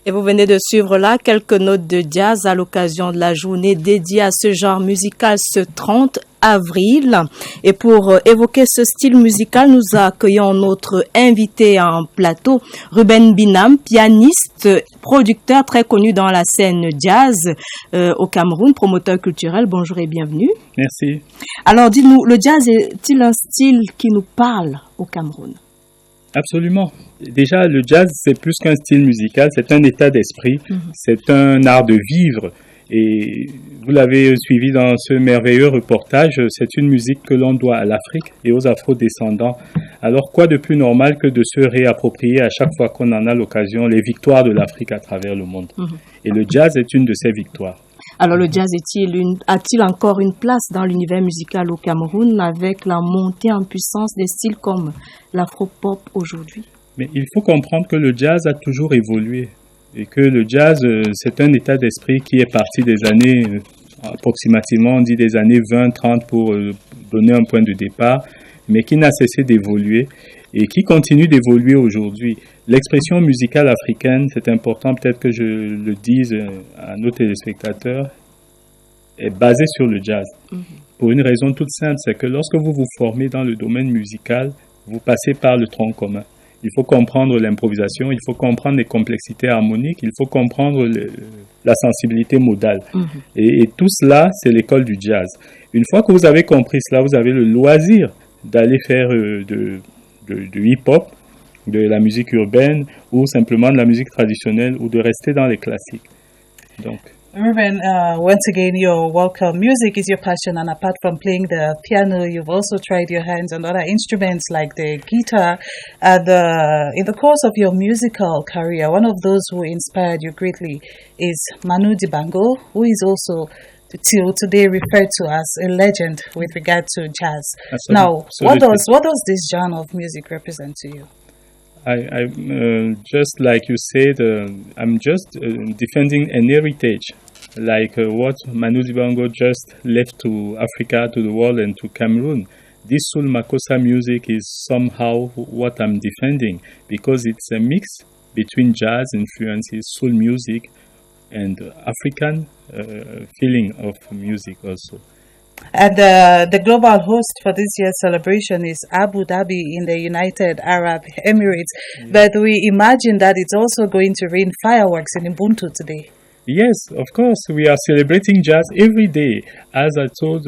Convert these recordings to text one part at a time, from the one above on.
Et vous venez de suivre là quelques notes de jazz à l'occasion de la journée dédiée à ce genre musical ce 30 avril. Et pour évoquer ce style musical, nous accueillons notre invité en plateau, Ruben Binam, pianiste, producteur très connu dans la scène jazz au Cameroun, promoteur culturel. Bonjour et bienvenue. Merci. Alors dites-nous, le jazz est-il un style qui nous parle au Cameroun? Absolument. Déjà, le jazz, c'est plus qu'un style musical, c'est un état d'esprit, c'est un art de vivre. Et vous l'avez suivi dans ce merveilleux reportage, c'est une musique que l'on doit à l'Afrique et aux Afro-descendants. Alors, quoi de plus normal que de se réapproprier à chaque fois qu'on en a l'occasion les victoires de l'Afrique à travers le monde. Et le jazz est une de ces victoires. Alors, le jazz a-t-il encore une place dans l'univers musical au Cameroun avec la montée en puissance des styles comme l'afro-pop aujourd'hui? Mais il faut comprendre que le jazz a toujours évolué et que le jazz, c'est un état d'esprit qui est parti des années, approximativement, on dit des années 20-30 pour donner un point de départ, mais qui n'a cessé d'évoluer et qui continue d'évoluer aujourd'hui. L'expression musicale africaine, c'est important peut-être que je le dise à nos téléspectateurs, est basée sur le jazz. Pour une raison toute simple, c'est que lorsque vous vous formez dans le domaine musical, vous passez par le tronc commun. Il faut comprendre l'improvisation, il faut comprendre les complexités harmoniques, il faut comprendre la sensibilité modale. Et tout cela, c'est l'école du jazz. Une fois que vous avez compris cela, vous avez le loisir d'aller faire du hip-hop, de la musique urbaine ou simplement de la musique traditionnelle ou de rester dans les classiques. Donc, Ruben, once again, you're welcome. Music is your passion, and apart from playing the piano, you've also tried your hands on other instruments like the guitar. And in the course of your musical career, one of those who inspired you greatly is Manu Dibango, who is also till today referred to as a legend with regard to jazz. Absolutely. Now, what does this genre of music represent to you? I just like you said, I'm just defending an heritage, like what Manu Dibango just left to Africa, to the world, and to Cameroon. This Soul Makossa music is somehow what I'm defending because it's a mix between jazz influences, soul music, and African feeling of music also. And the global host for this year's celebration is Abu Dhabi in the United Arab Emirates. But we imagine that it's also going to rain fireworks in Ubuntu today. Yes, of course. We are celebrating jazz every day. As I told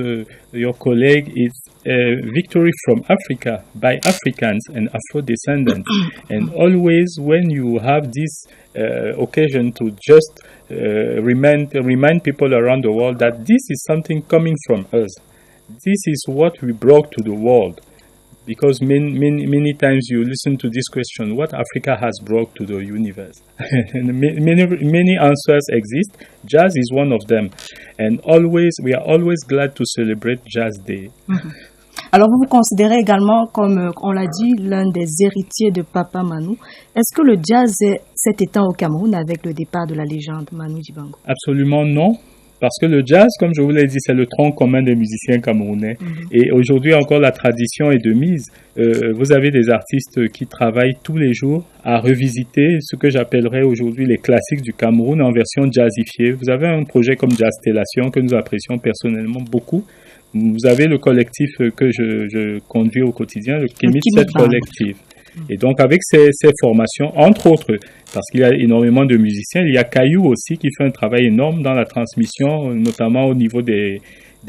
your colleague, it's a victory from Africa by Africans and Afro-descendants. And always when you have this occasion to just remind people around the world that this is something coming from us. This is what we brought to the world. Because many times you listen to this question, what Africa has brought to the universe? And many answers exist. Jazz is one of them. And we are always glad to celebrate Jazz Day. Alors, vous vous considérez également, comme on l'a dit, l'un des héritiers de Papa Manu. Est-ce que le jazz s'est éteint au Cameroun avec le départ de la légende Manu Dibango? Absolument non. Parce que le jazz, comme je vous l'ai dit, c'est le tronc commun des musiciens camerounais. Et aujourd'hui encore, la tradition est de mise. Vous avez des artistes qui travaillent tous les jours à revisiter ce que j'appellerais aujourd'hui les classiques du Cameroun en version jazzifiée. Vous avez un projet comme Jazzstellation que nous apprécions personnellement beaucoup. Vous avez le collectif que je conduis au quotidien, le Kimit 7 Collectif. Et donc, avec ces formations, entre autres, parce qu'il y a énormément de musiciens, il y a Caillou aussi qui fait un travail énorme dans la transmission, notamment au niveau des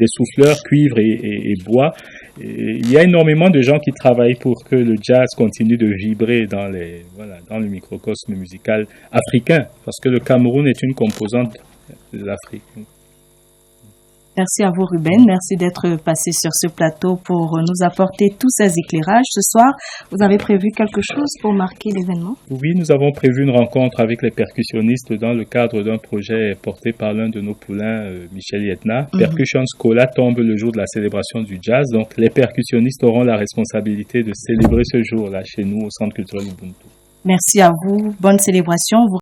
souffleurs, cuivre et bois. Et il y a énormément de gens qui travaillent pour que le jazz continue de vibrer dans le microcosme musical africain, parce que le Cameroun est une composante de l'Afrique. Merci à vous, Ruben. Merci d'être passé sur ce plateau pour nous apporter tous ces éclairages. Ce soir, vous avez prévu quelque chose pour marquer l'événement? Oui, nous avons prévu une rencontre avec les percussionnistes dans le cadre d'un projet porté par l'un de nos poulains, Michel Yetna. Percussion Scola tombe le jour de la célébration du jazz. Donc, les percussionnistes auront la responsabilité de célébrer ce jour-là chez nous au Centre culturel Ubuntu. Merci à vous. Bonne célébration.